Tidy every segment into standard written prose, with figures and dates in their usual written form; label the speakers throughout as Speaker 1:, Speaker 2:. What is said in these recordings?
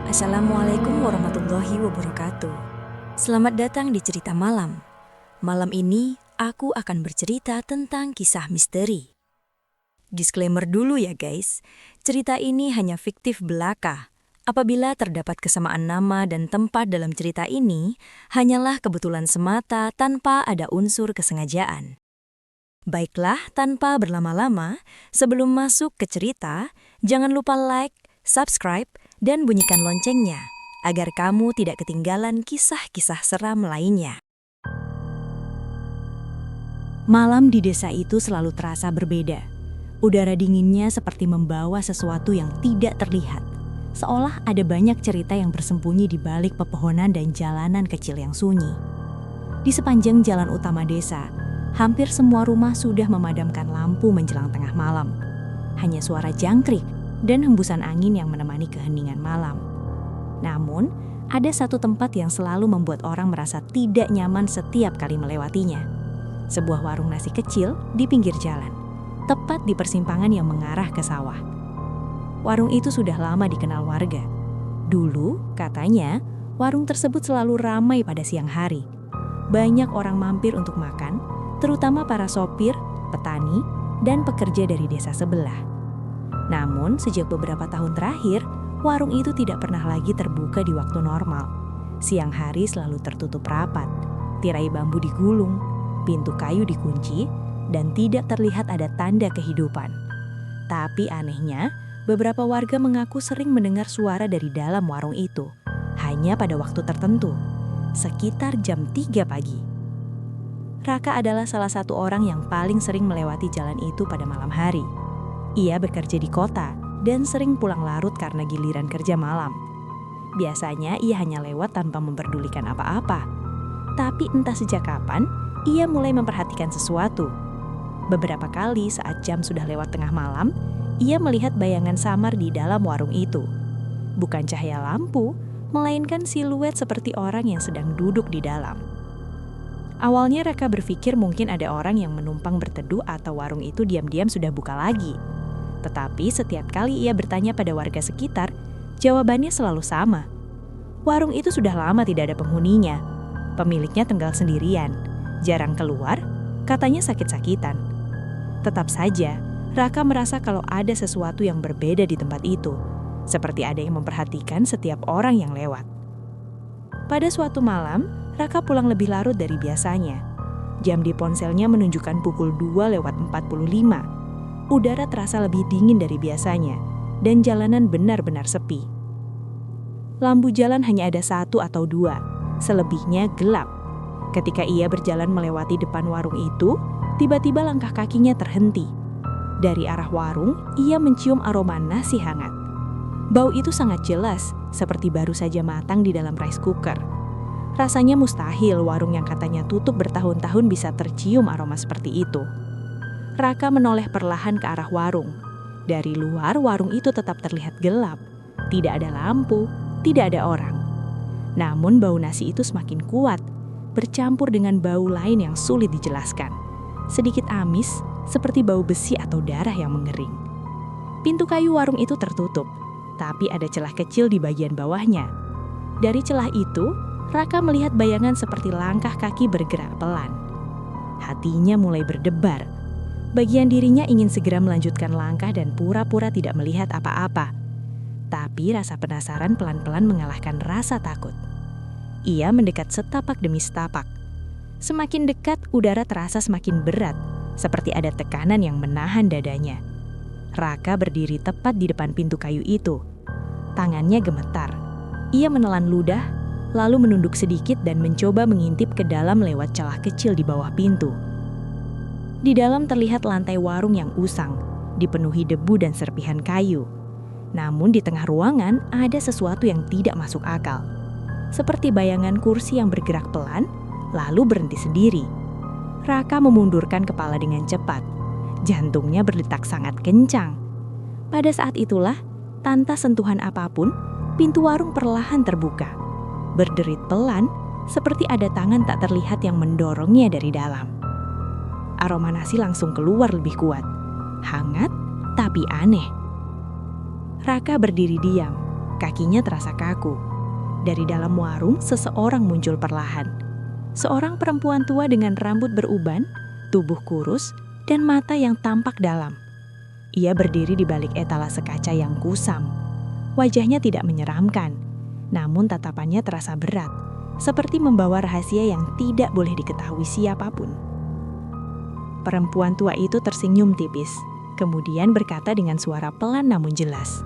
Speaker 1: Assalamualaikum warahmatullahi wabarakatuh. Selamat datang di Cerita Malam. Malam ini aku akan bercerita tentang kisah misteri. Disclaimer dulu ya guys, cerita ini hanya fiktif belaka. Apabila terdapat kesamaan nama dan tempat dalam cerita ini, hanyalah kebetulan semata tanpa ada unsur kesengajaan. Baiklah, tanpa berlama-lama, sebelum masuk ke cerita, jangan lupa like, subscribe, dan bunyikan loncengnya, agar kamu tidak ketinggalan kisah-kisah seram lainnya. Malam di desa itu selalu terasa berbeda. Udara dinginnya seperti membawa sesuatu yang tidak terlihat, seolah ada banyak cerita yang bersembunyi di balik pepohonan dan jalanan kecil yang sunyi. Di sepanjang jalan utama desa, hampir semua rumah sudah memadamkan lampu menjelang tengah malam. Hanya suara jangkrik dan hembusan angin yang menemani keheningan malam. Namun, ada satu tempat yang selalu membuat orang merasa tidak nyaman setiap kali melewatinya. Sebuah warung nasi kecil di pinggir jalan, tepat di persimpangan yang mengarah ke sawah. Warung itu sudah lama dikenal warga. Dulu, katanya, warung tersebut selalu ramai pada siang hari. Banyak orang mampir untuk makan, terutama para sopir, petani, dan pekerja dari desa sebelah. Namun, sejak beberapa tahun terakhir, warung itu tidak pernah lagi terbuka di waktu normal. Siang hari selalu tertutup rapat, tirai bambu digulung, pintu kayu dikunci, dan tidak terlihat ada tanda kehidupan. Tapi anehnya, beberapa warga mengaku sering mendengar suara dari dalam warung itu, hanya pada waktu tertentu, sekitar jam 3 pagi. Raka adalah salah satu orang yang paling sering melewati jalan itu pada malam hari. Ia bekerja di kota dan sering pulang larut karena giliran kerja malam. Biasanya ia hanya lewat tanpa memperdulikan apa-apa. Tapi entah sejak kapan, ia mulai memperhatikan sesuatu. Beberapa kali saat jam sudah lewat tengah malam, ia melihat bayangan samar di dalam warung itu. Bukan cahaya lampu, melainkan siluet seperti orang yang sedang duduk di dalam. Awalnya Raka berpikir mungkin ada orang yang menumpang berteduh atau warung itu diam-diam sudah buka lagi. Tetapi setiap kali ia bertanya pada warga sekitar, jawabannya selalu sama. Warung itu sudah lama tidak ada penghuninya. Pemiliknya tinggal sendirian, jarang keluar, katanya sakit-sakitan. Tetap saja, Raka merasa kalau ada sesuatu yang berbeda di tempat itu, seperti ada yang memperhatikan setiap orang yang lewat. Pada suatu malam, Raka pulang lebih larut dari biasanya. Jam di ponselnya menunjukkan pukul 2:45. Udara terasa lebih dingin dari biasanya, dan jalanan benar-benar sepi. Lampu jalan hanya ada 1 atau 2, selebihnya gelap. Ketika ia berjalan melewati depan warung itu, tiba-tiba langkah kakinya terhenti. Dari arah warung, ia mencium aroma nasi hangat. Bau itu sangat jelas, seperti baru saja matang di dalam rice cooker. Rasanya mustahil warung yang katanya tutup bertahun-tahun bisa tercium aroma seperti itu. Raka menoleh perlahan ke arah warung. Dari luar, warung itu tetap terlihat gelap. Tidak ada lampu, tidak ada orang. Namun bau nasi itu semakin kuat, bercampur dengan bau lain yang sulit dijelaskan. Sedikit amis, seperti bau besi atau darah yang mengering. Pintu kayu warung itu tertutup, tapi ada celah kecil di bagian bawahnya. Dari celah itu, Raka melihat bayangan seperti langkah kaki bergerak pelan. Hatinya mulai berdebar. Bagian dirinya ingin segera melanjutkan langkah dan pura-pura tidak melihat apa-apa. Tapi rasa penasaran pelan-pelan mengalahkan rasa takut. Ia mendekat setapak demi setapak. Semakin dekat, udara terasa semakin berat, seperti ada tekanan yang menahan dadanya. Raka berdiri tepat di depan pintu kayu itu. Tangannya gemetar. Ia menelan ludah, lalu menunduk sedikit dan mencoba mengintip ke dalam lewat celah kecil di bawah pintu. Di dalam terlihat lantai warung yang usang, dipenuhi debu dan serpihan kayu. Namun di tengah ruangan ada sesuatu yang tidak masuk akal. Seperti bayangan kursi yang bergerak pelan, lalu berhenti sendiri. Raka memundurkan kepala dengan cepat. Jantungnya berdetak sangat kencang. Pada saat itulah, tanpa sentuhan apapun, pintu warung perlahan terbuka. Berderit pelan, seperti ada tangan tak terlihat yang mendorongnya dari dalam. Aroma nasi langsung keluar lebih kuat. Hangat, tapi aneh. Raka berdiri diam, Kakinya terasa kaku. Dari dalam warung, seseorang muncul perlahan. Seorang perempuan tua dengan rambut beruban, tubuh kurus, dan mata yang tampak dalam. Ia berdiri di balik etalase kaca yang kusam. Wajahnya tidak menyeramkan, namun tatapannya terasa berat, seperti membawa rahasia yang tidak boleh diketahui siapapun. Perempuan tua itu tersenyum tipis, kemudian berkata dengan suara pelan namun jelas,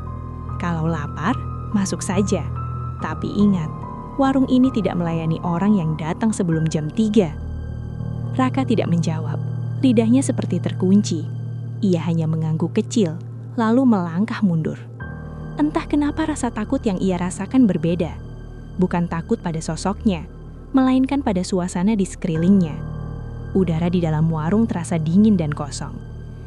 Speaker 1: "Kalau lapar, masuk saja. Tapi ingat, warung ini tidak melayani orang yang datang sebelum jam 3. Raka tidak menjawab, lidahnya seperti terkunci. Ia hanya mengangguk kecil, lalu melangkah mundur. Entah kenapa rasa takut yang ia rasakan berbeda. Bukan takut pada sosoknya, melainkan pada suasana di sekelilingnya. Udara di dalam warung terasa dingin dan kosong.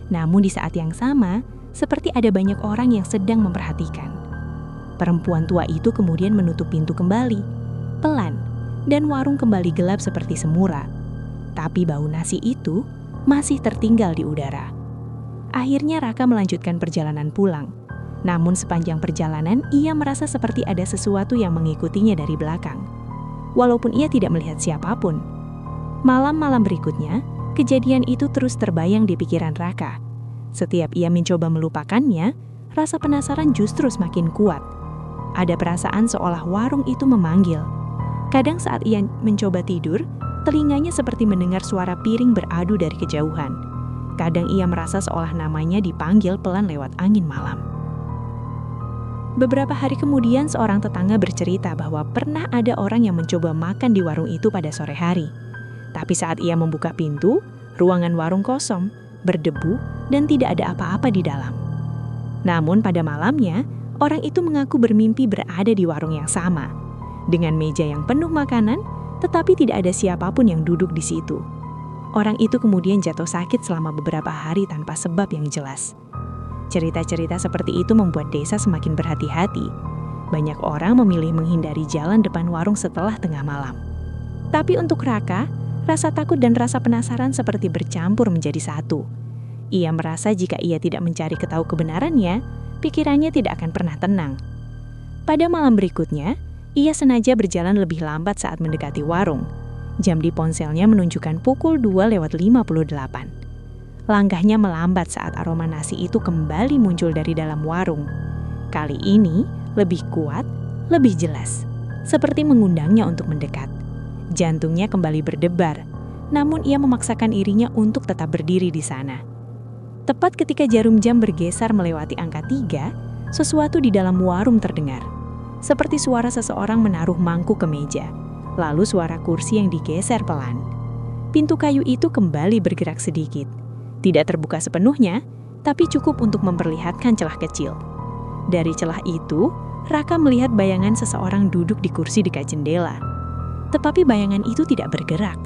Speaker 1: Namun di saat yang sama, seperti ada banyak orang yang sedang memperhatikan. Perempuan tua itu kemudian menutup pintu kembali, pelan, dan warung kembali gelap seperti semula. Tapi bau nasi itu masih tertinggal di udara. Akhirnya Raka melanjutkan perjalanan pulang. Namun sepanjang perjalanan, ia merasa seperti ada sesuatu yang mengikutinya dari belakang. Walaupun ia tidak melihat siapapun. Malam-malam berikutnya, kejadian itu terus terbayang di pikiran Raka. Setiap ia mencoba melupakannya, rasa penasaran justru semakin kuat. Ada perasaan seolah warung itu memanggil. Kadang saat ia mencoba tidur, telinganya seperti mendengar suara piring beradu dari kejauhan. Kadang ia merasa seolah namanya dipanggil pelan lewat angin malam. Beberapa hari kemudian seorang tetangga bercerita bahwa pernah ada orang yang mencoba makan di warung itu pada sore hari. Tapi saat ia membuka pintu, ruangan warung kosong, berdebu, dan tidak ada apa-apa di dalam. Namun pada malamnya, orang itu mengaku bermimpi berada di warung yang sama, dengan meja yang penuh makanan, tetapi tidak ada siapapun yang duduk di situ. Orang itu kemudian jatuh sakit selama beberapa hari tanpa sebab yang jelas. Cerita-cerita seperti itu membuat desa semakin berhati-hati. Banyak orang memilih menghindari jalan depan warung setelah tengah malam. Tapi untuk Raka, rasa takut dan rasa penasaran seperti bercampur menjadi satu. Ia merasa jika ia tidak mencari ketahui kebenarannya, pikirannya tidak akan pernah tenang. Pada malam berikutnya, ia sengaja berjalan lebih lambat saat mendekati warung. Jam di ponselnya menunjukkan pukul 2:58. Langkahnya melambat saat aroma nasi itu kembali muncul dari dalam warung. Kali ini lebih kuat, lebih jelas, seperti mengundangnya untuk mendekat. Jantungnya kembali berdebar, namun ia memaksakan dirinya untuk tetap berdiri di sana. Tepat ketika jarum jam bergeser melewati angka 3, sesuatu di dalam warung terdengar. Seperti suara seseorang menaruh mangkuk ke meja, lalu suara kursi yang digeser pelan. Pintu kayu itu kembali bergerak sedikit. Tidak terbuka sepenuhnya, tapi cukup untuk memperlihatkan celah kecil. Dari celah itu, Raka melihat bayangan seseorang duduk di kursi dekat jendela. Tetapi bayangan itu tidak bergerak.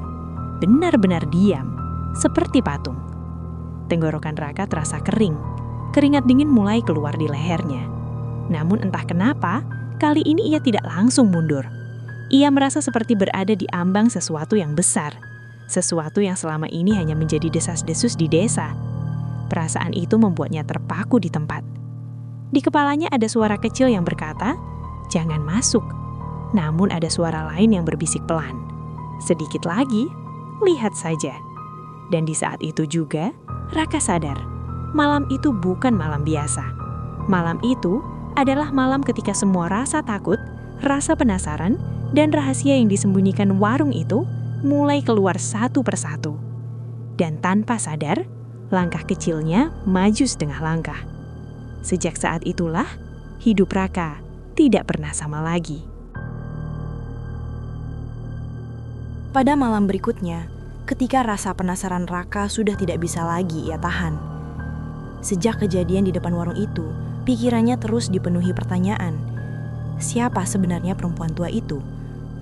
Speaker 1: Benar-benar diam, seperti patung. Tenggorokan Raka terasa kering. Keringat dingin mulai keluar di lehernya. Namun entah kenapa, kali ini ia tidak langsung mundur. Ia merasa seperti berada di ambang sesuatu yang besar. Sesuatu yang selama ini hanya menjadi desas-desus di desa. Perasaan itu membuatnya terpaku di tempat. Di kepalanya ada suara kecil yang berkata, "Jangan masuk." Namun ada suara lain yang berbisik pelan. "Sedikit lagi, lihat saja." Dan di saat itu juga, Raka sadar, malam itu bukan malam biasa. Malam itu adalah malam ketika semua rasa takut, rasa penasaran, dan rahasia yang disembunyikan warung itu mulai keluar satu persatu. Dan tanpa sadar, langkah kecilnya maju setengah langkah. Sejak saat itulah, hidup Raka tidak pernah sama lagi. Pada malam berikutnya, ketika rasa penasaran Raka sudah tidak bisa lagi ia tahan. Sejak kejadian di depan warung itu, pikirannya terus dipenuhi pertanyaan. Siapa sebenarnya perempuan tua itu?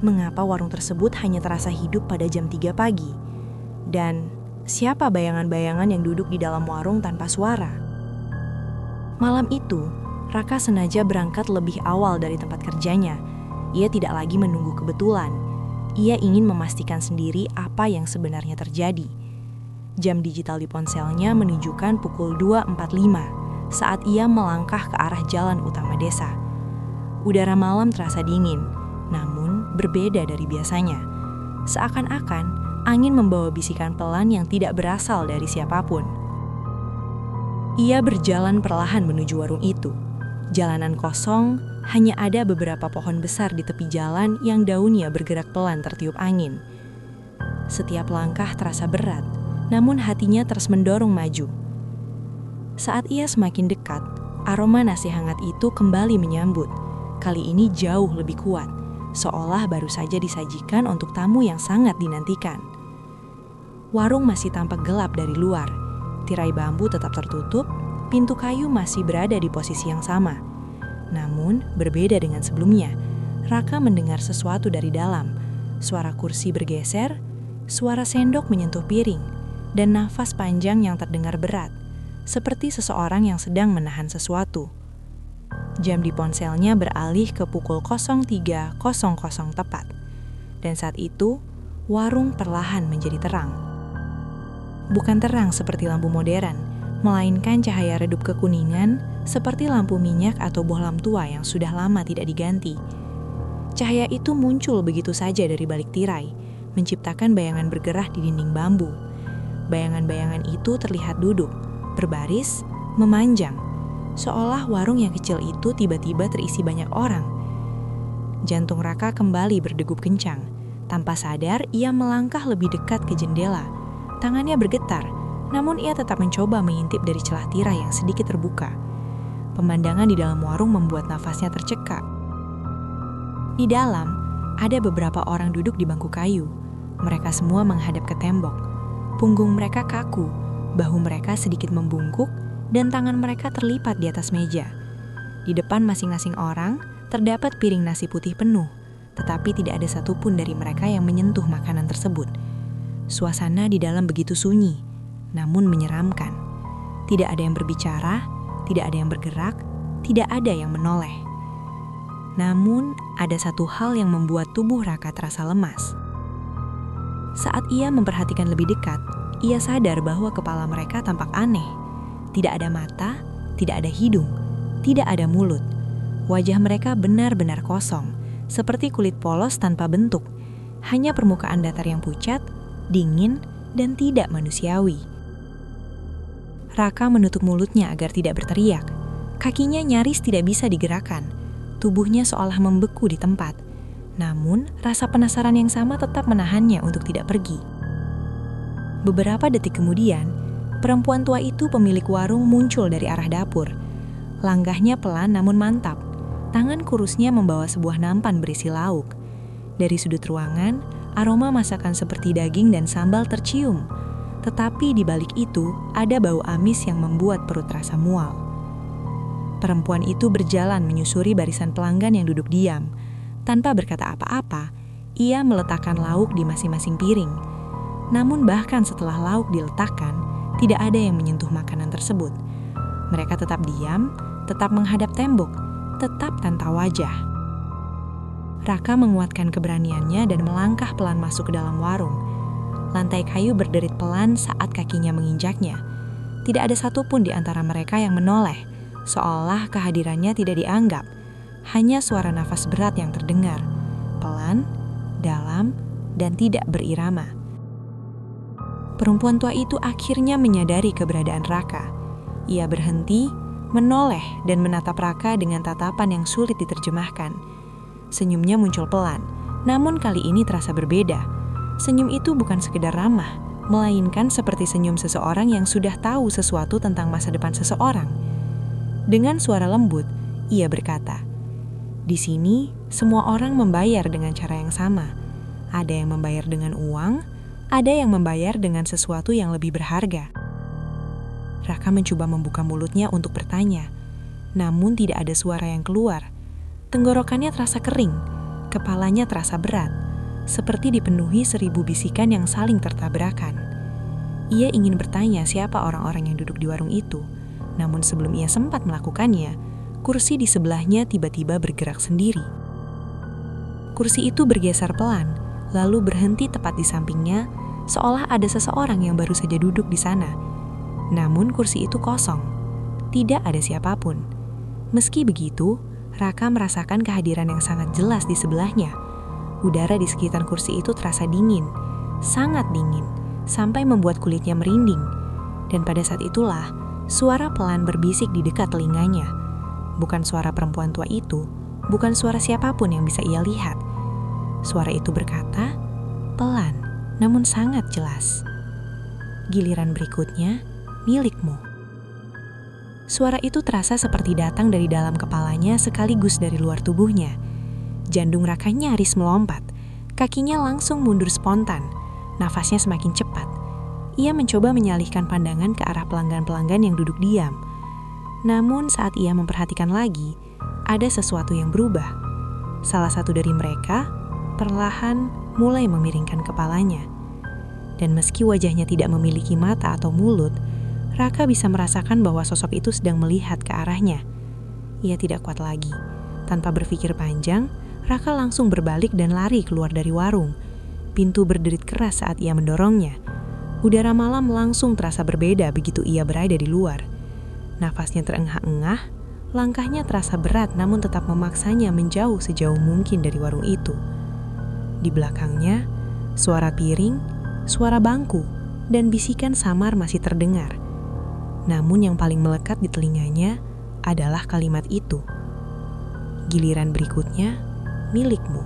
Speaker 1: Mengapa warung tersebut hanya terasa hidup pada jam 3 pagi? Dan siapa bayangan-bayangan yang duduk di dalam warung tanpa suara? Malam itu, Raka sengaja berangkat lebih awal dari tempat kerjanya. Ia tidak lagi menunggu kebetulan. Ia ingin memastikan sendiri apa yang sebenarnya terjadi. Jam digital di ponselnya menunjukkan pukul 2:45 saat ia melangkah ke arah jalan utama desa. Udara malam terasa dingin, namun berbeda dari biasanya. Seakan-akan angin membawa bisikan pelan yang tidak berasal dari siapapun. Ia berjalan perlahan menuju warung itu. Jalanan kosong, hanya ada beberapa pohon besar di tepi jalan yang daunnya bergerak pelan tertiup angin. Setiap langkah terasa berat, namun hatinya terus mendorong maju. Saat ia semakin dekat, aroma nasi hangat itu kembali menyambut. Kali ini jauh lebih kuat, seolah baru saja disajikan untuk tamu yang sangat dinantikan. Warung masih tampak gelap dari luar. Tirai bambu tetap tertutup, pintu kayu masih berada di posisi yang sama. Namun, berbeda dengan sebelumnya, Raka mendengar sesuatu dari dalam. Suara kursi bergeser, suara sendok menyentuh piring, dan nafas panjang yang terdengar berat, seperti seseorang yang sedang menahan sesuatu. Jam di ponselnya beralih ke pukul 03.00 tepat. Dan saat itu, warung perlahan menjadi terang. Bukan terang seperti lampu modern, melainkan cahaya redup kekuningan seperti lampu minyak atau bohlam tua yang sudah lama tidak diganti. Cahaya itu muncul begitu saja dari balik tirai, menciptakan bayangan bergerah di dinding bambu. Bayangan-bayangan itu terlihat duduk, berbaris, memanjang, seolah warung yang kecil itu tiba-tiba terisi banyak orang. Jantung Raka kembali berdegup kencang. Tanpa sadar, ia melangkah lebih dekat ke jendela. Tangannya bergetar, namun ia tetap mencoba mengintip dari celah tirai yang sedikit terbuka. Pemandangan di dalam warung membuat nafasnya tercekak. Di dalam, ada beberapa orang duduk di bangku kayu. Mereka semua menghadap ke tembok. Punggung mereka kaku, bahu mereka sedikit membungkuk, dan tangan mereka terlipat di atas meja. Di depan masing-masing orang, terdapat piring nasi putih penuh, tetapi tidak ada satupun dari mereka yang menyentuh makanan tersebut. Suasana di dalam begitu sunyi, namun menyeramkan. Tidak ada yang berbicara, tidak ada yang bergerak, tidak ada yang menoleh. Namun, ada satu hal yang membuat tubuh Raka terasa lemas. Saat ia memperhatikan lebih dekat, ia sadar bahwa kepala mereka tampak aneh. Tidak ada mata, tidak ada hidung, tidak ada mulut. Wajah mereka benar-benar kosong, seperti kulit polos tanpa bentuk. Hanya permukaan datar yang pucat, dingin, dan tidak manusiawi. Raka menutup mulutnya agar tidak berteriak. Kakinya nyaris tidak bisa digerakkan. Tubuhnya seolah membeku di tempat. Namun, rasa penasaran yang sama tetap menahannya untuk tidak pergi. Beberapa detik kemudian, perempuan tua itu pemilik warung muncul dari arah dapur. Langkahnya pelan namun mantap. Tangan kurusnya membawa sebuah nampan berisi lauk. Dari sudut ruangan, aroma masakan seperti daging dan sambal tercium. Tetapi di balik itu, ada bau amis yang membuat perut terasa mual. Perempuan itu berjalan menyusuri barisan pelanggan yang duduk diam. Tanpa berkata apa-apa, ia meletakkan lauk di masing-masing piring. Namun bahkan setelah lauk diletakkan, tidak ada yang menyentuh makanan tersebut. Mereka tetap diam, tetap menghadap tembok, tetap tanpa wajah. Raka menguatkan keberaniannya dan melangkah pelan masuk ke dalam warung. Lantai kayu berderit pelan saat kakinya menginjaknya. Tidak ada satupun di antara mereka yang menoleh, seolah kehadirannya tidak dianggap. Hanya suara nafas berat yang terdengar, pelan, dalam, dan tidak berirama. Perempuan tua itu akhirnya menyadari keberadaan Raka. Ia berhenti, menoleh dan menatap Raka dengan tatapan yang sulit diterjemahkan. Senyumnya muncul pelan, namun kali ini terasa berbeda. Senyum itu bukan sekedar ramah, melainkan seperti senyum seseorang yang sudah tahu sesuatu tentang masa depan seseorang. Dengan suara lembut, ia berkata, "Di sini, semua orang membayar dengan cara yang sama. Ada yang membayar dengan uang, ada yang membayar dengan sesuatu yang lebih berharga." Raka mencoba membuka mulutnya untuk bertanya, namun tidak ada suara yang keluar. Tenggorokannya terasa kering, kepalanya terasa berat, seperti dipenuhi 1000 bisikan yang saling tertabrakan. Ia ingin bertanya siapa orang-orang yang duduk di warung itu, namun sebelum ia sempat melakukannya, kursi di sebelahnya tiba-tiba bergerak sendiri. Kursi itu bergeser pelan, lalu berhenti tepat di sampingnya, seolah ada seseorang yang baru saja duduk di sana. Namun kursi itu kosong, tidak ada siapapun. Meski begitu,
Speaker 2: Raka merasakan kehadiran yang sangat jelas di sebelahnya. Udara di sekitar kursi itu terasa dingin, sangat dingin, sampai membuat kulitnya merinding. Dan pada saat itulah, suara pelan berbisik di dekat telinganya. Bukan suara perempuan tua itu, bukan suara siapapun yang bisa ia lihat. Suara itu berkata, pelan, namun sangat jelas. Giliran berikutnya, milikmu. Suara itu terasa seperti datang dari dalam kepalanya sekaligus dari luar tubuhnya. Jantung Raka nyaris melompat, kakinya langsung mundur spontan, nafasnya semakin cepat. Ia mencoba menyalihkan pandangan ke arah pelanggan-pelanggan yang duduk diam. Namun saat ia memperhatikan lagi, ada sesuatu yang berubah. Salah satu dari mereka perlahan mulai memiringkan kepalanya. Dan meski wajahnya tidak memiliki mata atau mulut, Raka bisa merasakan bahwa sosok itu sedang melihat ke arahnya. Ia tidak kuat lagi. Tanpa berpikir panjang, Raka langsung berbalik dan lari keluar dari warung. Pintu berderit keras saat ia mendorongnya. Udara malam langsung terasa berbeda begitu ia berada di luar. Nafasnya terengah-engah, langkahnya terasa berat namun tetap memaksanya menjauh sejauh mungkin dari warung itu. Di belakangnya, suara piring, suara bangku, dan bisikan samar masih terdengar. Namun yang paling melekat di telinganya adalah kalimat itu. Giliran berikutnya, milikmu.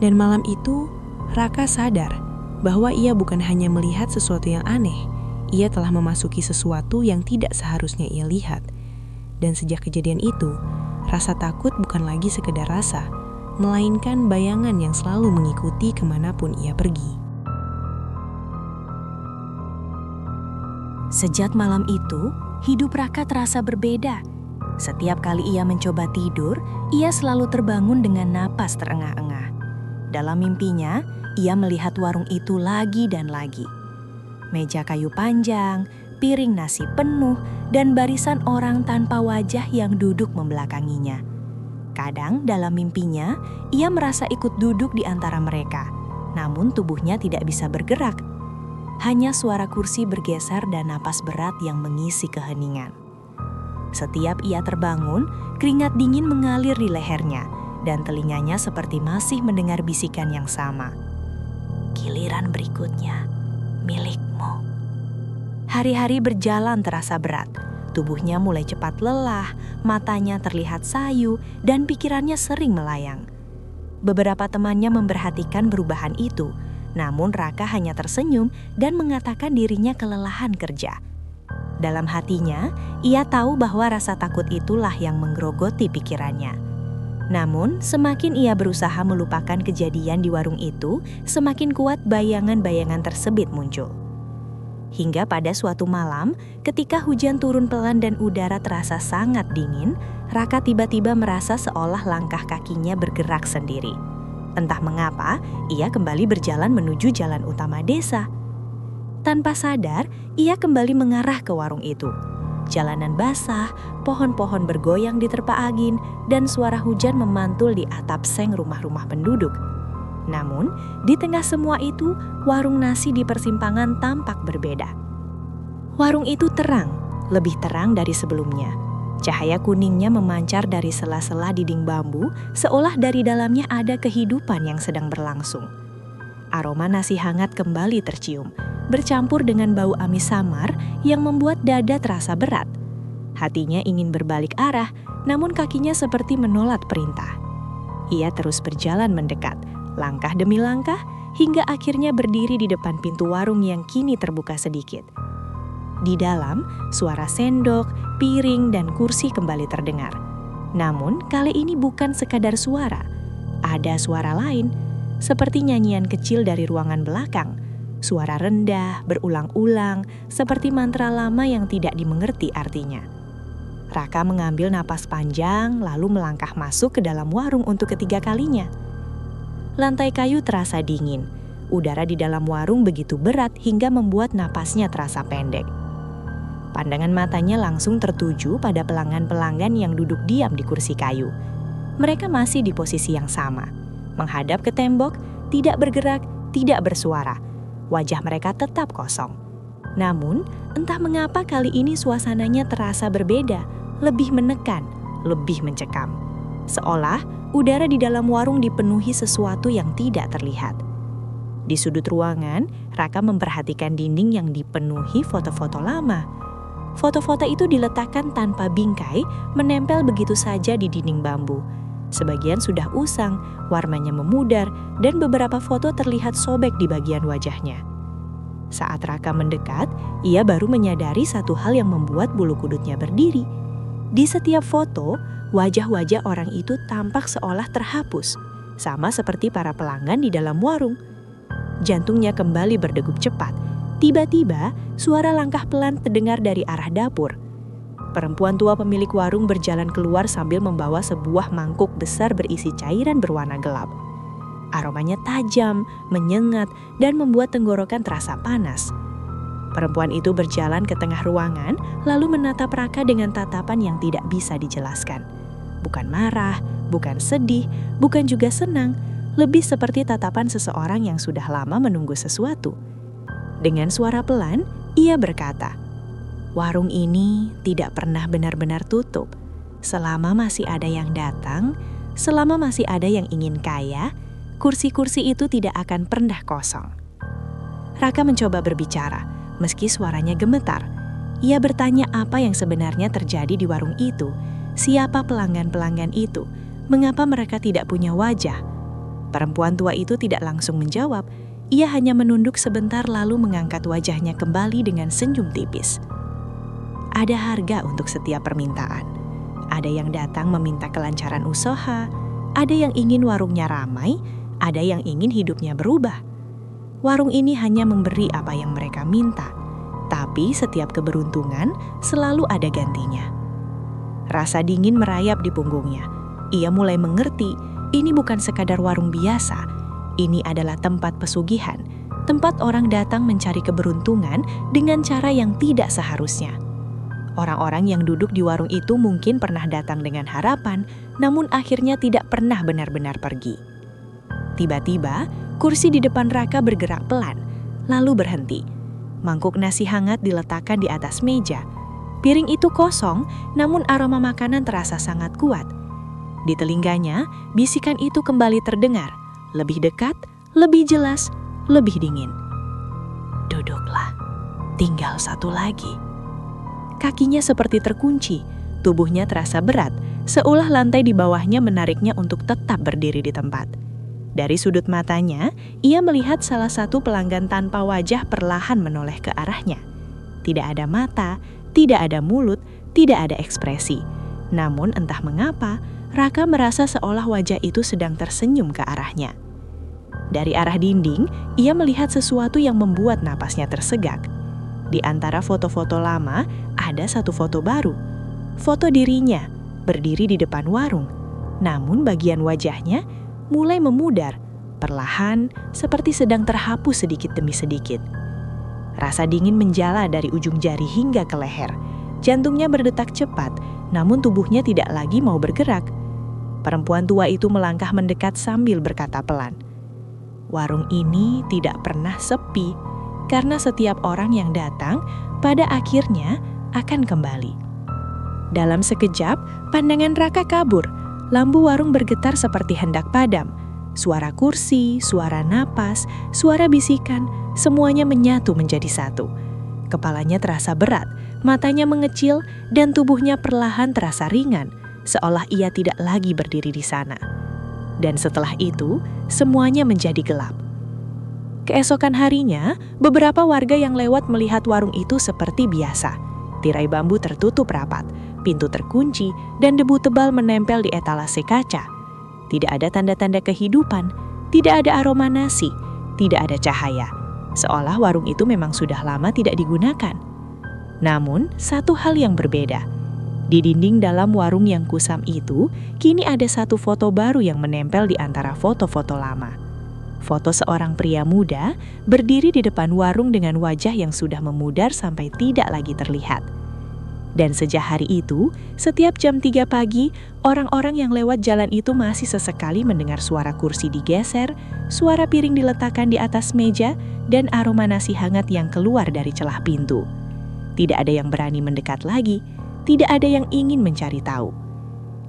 Speaker 2: Dan malam itu, Raka sadar bahwa ia bukan hanya melihat sesuatu yang aneh, ia telah memasuki sesuatu yang tidak seharusnya ia lihat. Dan sejak kejadian itu, rasa takut bukan lagi sekedar rasa, melainkan bayangan yang selalu mengikuti kemanapun ia pergi.
Speaker 1: Sejak malam itu, hidup Raka terasa berbeda. Setiap kali ia mencoba tidur, ia selalu terbangun dengan napas terengah-engah. Dalam mimpinya, ia melihat warung itu lagi dan lagi. Meja kayu panjang, piring nasi penuh, dan barisan orang tanpa wajah yang duduk membelakanginya. Kadang dalam mimpinya, ia merasa ikut duduk di antara mereka, namun tubuhnya tidak bisa bergerak. Hanya suara kursi bergeser dan napas berat yang mengisi keheningan. Setiap ia terbangun, keringat dingin mengalir di lehernya, dan telinganya seperti masih mendengar bisikan yang sama. Giliran berikutnya, milikmu. Hari-hari berjalan terasa berat. Tubuhnya mulai cepat lelah, matanya terlihat sayu, dan pikirannya sering melayang. Beberapa temannya memperhatikan perubahan itu, namun Raka hanya tersenyum dan mengatakan dirinya kelelahan kerja. Dalam hatinya, ia tahu bahwa rasa takut itulah yang menggerogoti pikirannya. Namun, semakin ia berusaha melupakan kejadian di warung itu, semakin kuat bayangan-bayangan tersebut muncul. Hingga pada suatu malam, ketika hujan turun pelan dan udara terasa sangat dingin, Raka tiba-tiba merasa seolah langkah kakinya bergerak sendiri. Entah mengapa, ia kembali berjalan menuju jalan utama desa. Tanpa sadar, ia kembali mengarah ke warung itu. Jalanan basah, pohon-pohon bergoyang diterpa angin, dan suara hujan memantul di atap seng rumah-rumah penduduk. Namun, di tengah semua itu, warung nasi di persimpangan tampak berbeda. Warung itu terang, lebih terang dari sebelumnya. Cahaya kuningnya memancar dari sela-sela dinding bambu, seolah dari dalamnya ada kehidupan yang sedang berlangsung. Aroma nasi hangat kembali tercium, bercampur dengan bau amis samar yang membuat dada terasa berat. Hatinya ingin berbalik arah, namun kakinya seperti menolak perintah. Ia terus berjalan mendekat, langkah demi langkah, hingga akhirnya berdiri di depan pintu warung yang kini terbuka sedikit. Di dalam, suara sendok, piring, dan kursi kembali terdengar. Namun, kali ini bukan sekadar suara. Ada suara lain, seperti nyanyian kecil dari ruangan belakang. Suara rendah, berulang-ulang, seperti mantra lama yang tidak dimengerti artinya. Raka mengambil napas panjang, lalu melangkah masuk ke dalam warung untuk ketiga kalinya. Lantai kayu terasa dingin. Udara di dalam warung begitu berat hingga membuat napasnya terasa pendek. Pandangan matanya langsung tertuju pada pelanggan-pelanggan yang duduk diam di kursi kayu. Mereka masih di posisi yang sama, menghadap ke tembok, tidak bergerak, tidak bersuara. Wajah mereka tetap kosong. Namun, entah mengapa kali ini suasananya terasa berbeda, lebih menekan,
Speaker 2: lebih mencekam. Seolah udara di dalam warung dipenuhi sesuatu yang tidak terlihat. Di sudut ruangan, Raka memperhatikan dinding yang dipenuhi foto-foto lama. Foto-foto itu diletakkan tanpa bingkai, menempel begitu saja di dinding bambu. Sebagian sudah usang, warnanya memudar, dan beberapa foto terlihat sobek di bagian wajahnya. Saat Raka mendekat, ia baru menyadari satu hal yang membuat bulu kudutnya berdiri. Di setiap foto, wajah-wajah orang itu tampak seolah terhapus, sama seperti para pelanggan di dalam warung. Jantungnya kembali berdegup cepat. Tiba-tiba, suara langkah pelan terdengar dari arah dapur. Perempuan tua pemilik warung berjalan keluar sambil membawa sebuah mangkuk besar berisi cairan berwarna gelap. Aromanya tajam, menyengat, dan membuat tenggorokan terasa panas. Perempuan itu berjalan ke tengah ruangan, lalu menatap Raka dengan tatapan yang tidak bisa dijelaskan. Bukan marah, bukan sedih, bukan juga senang, lebih seperti tatapan seseorang yang sudah lama menunggu sesuatu. Dengan suara pelan, ia berkata, "Warung ini tidak pernah benar-benar tutup. Selama masih ada yang datang, selama masih ada yang ingin kaya, kursi-kursi itu tidak akan pernah kosong." Raka mencoba berbicara, meski suaranya gemetar. Ia bertanya apa yang sebenarnya terjadi di warung itu, siapa pelanggan-pelanggan itu, mengapa mereka tidak punya wajah. Perempuan tua itu tidak langsung menjawab, ia hanya menunduk sebentar lalu mengangkat wajahnya kembali dengan senyum tipis. Ada harga untuk setiap permintaan. Ada yang datang meminta kelancaran usaha, ada yang ingin warungnya ramai, ada yang ingin hidupnya berubah. Warung ini hanya memberi apa yang mereka minta, tapi setiap keberuntungan selalu ada gantinya. Rasa dingin merayap di punggungnya. Ia mulai mengerti, ini bukan sekadar warung biasa. Ini adalah tempat pesugihan, tempat orang datang mencari keberuntungan dengan cara yang tidak seharusnya. Orang-orang yang duduk di warung itu mungkin pernah datang dengan harapan, namun akhirnya tidak pernah benar-benar pergi. Tiba-tiba, kursi di depan Raka bergerak pelan, lalu berhenti. Mangkuk nasi hangat diletakkan di atas meja. Piring itu kosong, namun aroma makanan terasa sangat kuat. Di telinganya, bisikan itu kembali terdengar, lebih dekat, lebih jelas, lebih dingin. "Duduklah, tinggal satu lagi." Kakinya seperti terkunci, tubuhnya terasa berat, seolah lantai di bawahnya menariknya untuk tetap berdiri di tempat. Dari sudut matanya, ia melihat salah satu pelanggan tanpa wajah perlahan menoleh ke arahnya. Tidak ada mata, tidak ada mulut, tidak ada ekspresi. Namun entah mengapa, Raka merasa seolah wajah itu sedang tersenyum ke arahnya. Dari arah dinding, ia melihat sesuatu yang membuat napasnya tersegak. Di antara foto-foto lama, ada satu foto baru. Foto dirinya, berdiri di depan warung. Namun bagian wajahnya mulai memudar, perlahan seperti sedang terhapus sedikit demi sedikit. Rasa dingin menjala dari ujung jari hingga ke leher. Jantungnya berdetak cepat, namun tubuhnya tidak lagi mau bergerak. Perempuan tua itu melangkah mendekat sambil berkata pelan, "Warung ini tidak pernah sepi, karena setiap orang yang datang pada akhirnya akan kembali." Dalam sekejap, pandangan Raka kabur. Lampu warung bergetar seperti hendak padam. Suara kursi, suara napas, suara bisikan, semuanya menyatu menjadi satu. Kepalanya terasa berat, matanya mengecil, dan tubuhnya perlahan terasa ringan, seolah ia tidak lagi berdiri di sana. Dan setelah itu, semuanya menjadi gelap. Keesokan harinya, beberapa warga yang lewat melihat warung itu seperti biasa. Tirai bambu tertutup rapat, pintu terkunci, dan debu tebal menempel di etalase kaca. Tidak ada tanda-tanda kehidupan, tidak ada aroma nasi, tidak ada cahaya. Seolah warung itu memang sudah lama tidak digunakan. Namun, satu hal yang berbeda. Di dinding dalam warung yang kusam itu, kini ada satu foto baru yang menempel di antara foto-foto lama. Foto seorang pria muda berdiri di depan warung dengan wajah yang sudah memudar sampai tidak lagi terlihat. Dan sejak hari itu, setiap jam 3 pagi, orang-orang yang lewat jalan itu masih sesekali mendengar suara kursi digeser, suara piring diletakkan di atas meja, dan aroma nasi hangat yang keluar dari celah pintu. Tidak ada yang berani mendekat lagi, tidak ada yang ingin mencari tahu.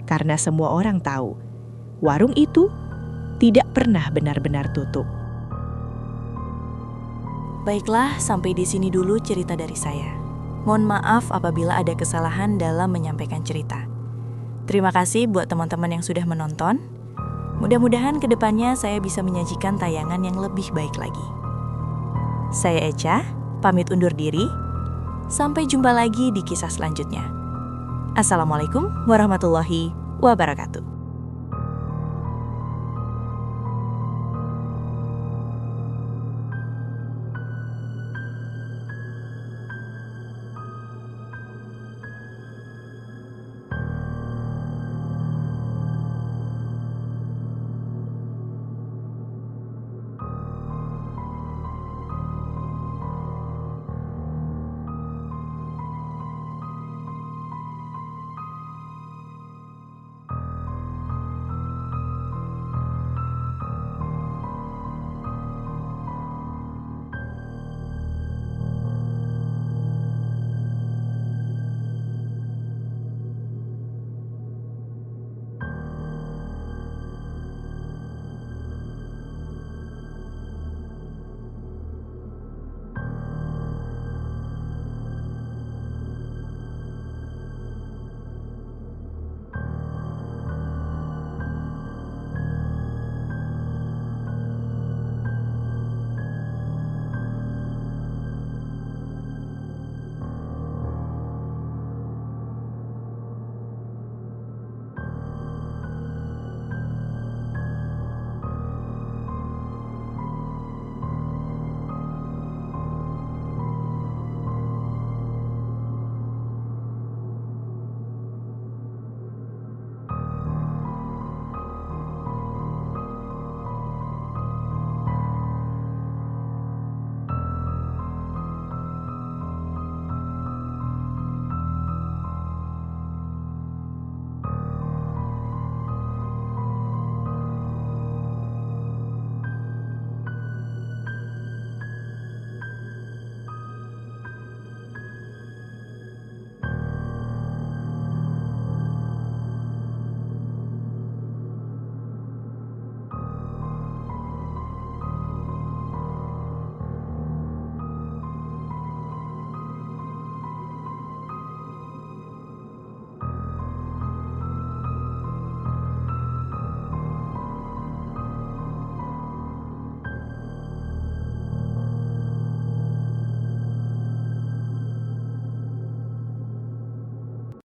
Speaker 3: karena semua orang tahu warung itu tidak pernah benar-benar tutup.
Speaker 1: Baiklah, sampai di sini dulu cerita dari saya. Mohon maaf apabila ada kesalahan dalam menyampaikan cerita. Terima kasih buat teman-teman yang sudah menonton. Mudah-mudahan kedepannya saya bisa menyajikan tayangan yang lebih baik lagi. Saya Echa, pamit undur diri. Sampai jumpa lagi di kisah selanjutnya. Assalamualaikum warahmatullahi wabarakatuh.